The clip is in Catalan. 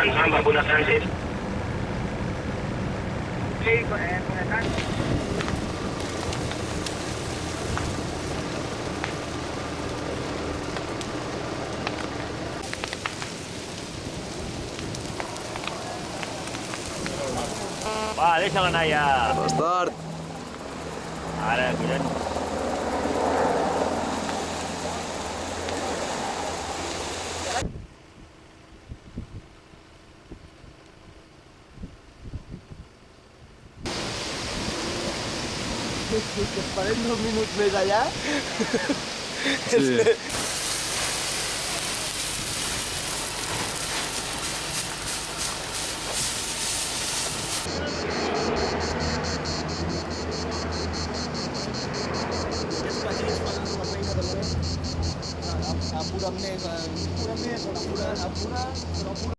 Ens va punt de trànsit. Sí, connectant. Va, deixa-la anar ja. Bastard! Ara, mira't. Que esperem 2 minuts més allà. Sí. Apuren més, apuren, però apuren